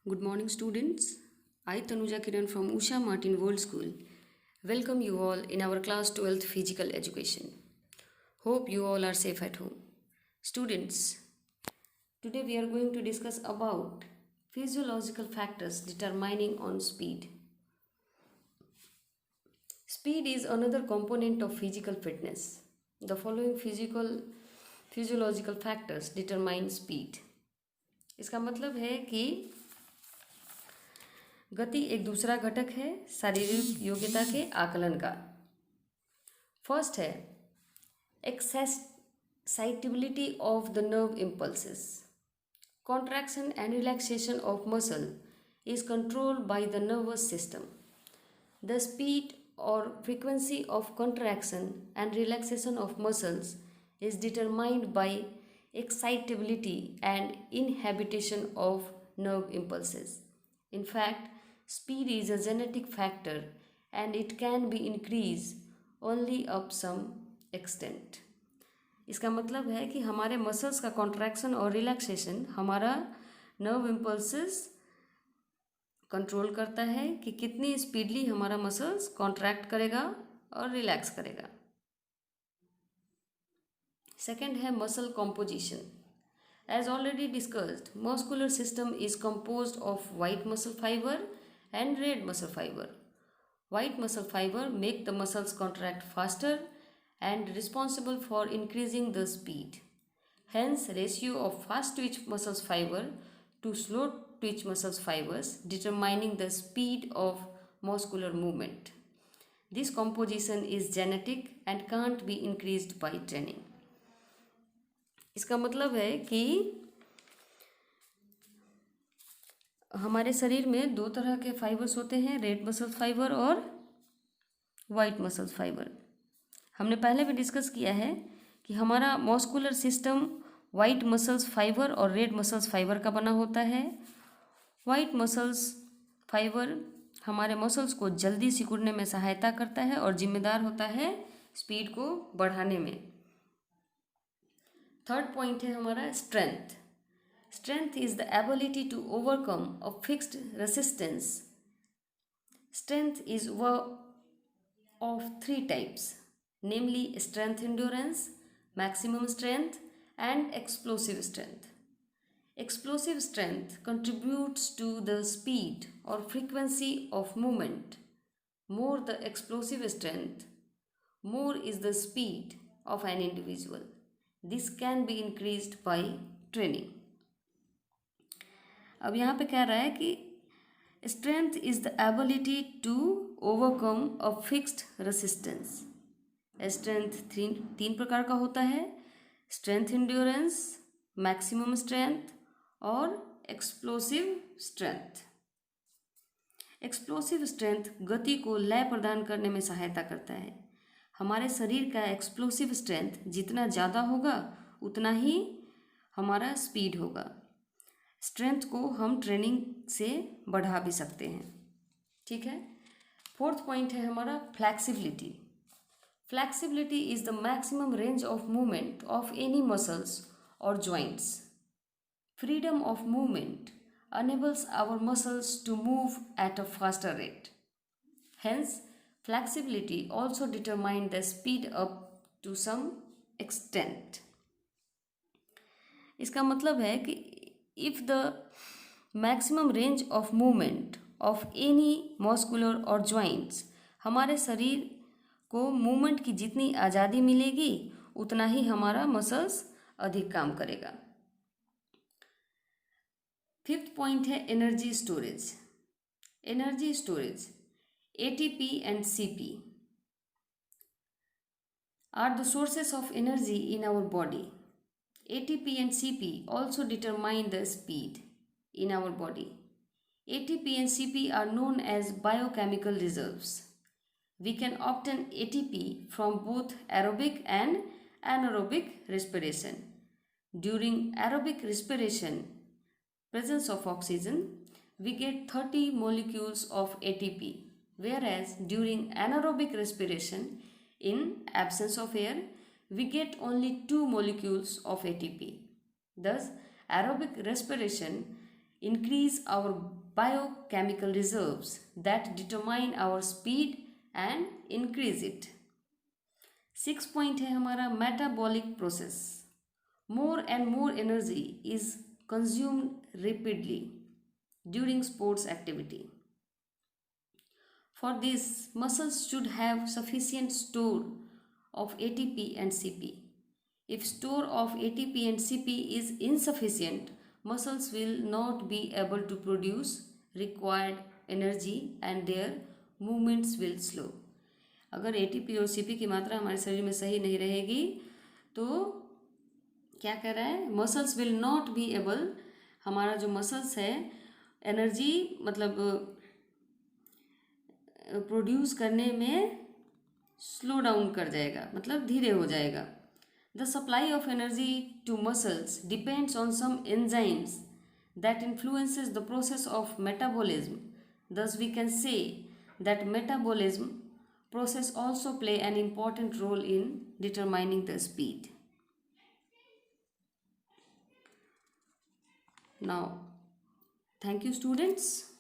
Good morning, students. I, Tanuja Kiran from Usha Martin World School, welcome you all in our class 12th physical education. Hope you all are safe at home. Students, today we are going to discuss about physiological factors determining on speed. Speed is another component of physical fitness. The following physiological factors determine speed. इसका मतलब है कि गति एक दूसरा घटक है शारीरिक योग्यता के आकलन का। फर्स्ट है excitability of the nerve impulses. Contraction and relaxation of muscle is controlled by the nervous system. The speed और frequency of contraction and relaxation of muscles is determined by excitability and inhibition of nerve impulses. In fact, speed is a genetic factor and it can be increased only up some extent. इसका मतलब है कि हमारे muscles का contraction और relaxation हमारा nerve impulses control करता है कि कितनी स्पीडली हमारा मसल्स कॉन्ट्रैक्ट करेगा और रिलैक्स करेगा। Second है muscle composition. As already discussed, muscular system is composed of white muscle fiber and red muscle fiber. White muscle fiber make the muscles contract faster and responsible for increasing the speed. Hence, ratio of fast twitch muscles fiber to slow twitch muscles fibers determining the speed of muscular movement. This composition is genetic and can't be increased by training. इसका मतलब है कि हमारे शरीर में दो तरह के फाइबर्स होते हैं, रेड मसल फाइबर और वाइट मसल फाइबर। हमने पहले भी डिस्कस किया है कि हमारा muscular system white muscles fibre और रेड मसल्स फाइबर का बना होता है। वाइट मसल्स फाइबर हमारे मसल्स को जल्दी सिकुड़ने में सहायता करता है और जिम्मेदार होता है स्पीड को बढ़ाने में। थर्ड पॉइंट है हमारा strength. Strength is the ability to overcome a fixed resistance. Strength is of three types, namely strength endurance, maximum strength and explosive strength. Explosive strength contributes to the speed or frequency of movement. More the explosive strength, more is the speed of an individual. This can be increased by training. अब यहाँ पे कह रहा है कि strength is the ability to overcome a fixed resistance. Strength तीन प्रकार का होता है, स्ट्रेंथ एंड्योरेंस, मैक्सिमम स्ट्रेंथ और एक्सप्लोसिव स्ट्रेंथ। एक्सप्लोसिव स्ट्रेंथ गति को लय प्रदान करने में सहायता करता है। हमारे शरीर का एक्सप्लोसिव स्ट्रेंथ जितना ज़्यादा होगा उतना ही हमारा स्पीड होगा। स्ट्रेंथ को हम ट्रेनिंग से बढ़ा भी सकते हैं। ठीक है। फोर्थ पॉइंट है हमारा flexibility. Flexibility is the maximum range of movement of any muscles और joints. Freedom of movement enables our muscles to move at a faster rate. Hence, flexibility also determines the speed up to some extent. इसका मतलब है कि if the maximum range of movement of any muscular or joints, हमारे शरीर को movement की जितनी आज़ादी मिलेगी उतना ही हमारा मसल्स अधिक काम करेगा। फिफ्थ पॉइंट है energy storage. Energy storage ATP and CP are the sources of energy in our body. ATP and CP also determine the speed in our body. ATP and CP are known as biochemical reserves. We can obtain ATP from both aerobic and anaerobic respiration. During aerobic respiration, presence of oxygen, we get 30 molecules of ATP, whereas during anaerobic respiration, in absence of air, we get only 2 molecules of ATP. Thus, aerobic respiration increase our biochemical reserves that determine our speed and increase it. 6 point है हमारा metabolic process. More and more energy is consumed rapidly during sports activity. For this, muscles should have sufficient store of ATP and CP. If store of ATP and CP is insufficient, muscles will not be able to produce required energy and their movements will slow. अगर ATP और CP की मात्रा हमारे शरीर में सही नहीं रहेगी तो क्या कह रहा है, muscles will not be able, हमारा जो मसल्स है एनर्जी मतलब प्रोड्यूस करने में स्लो डाउन कर जाएगा, मतलब धीरे हो जाएगा. The supply of energy to muscles depends on some enzymes that influences the process of metabolism. Thus we can say that metabolism process also play an important role in determining the speed. Now, thank you students.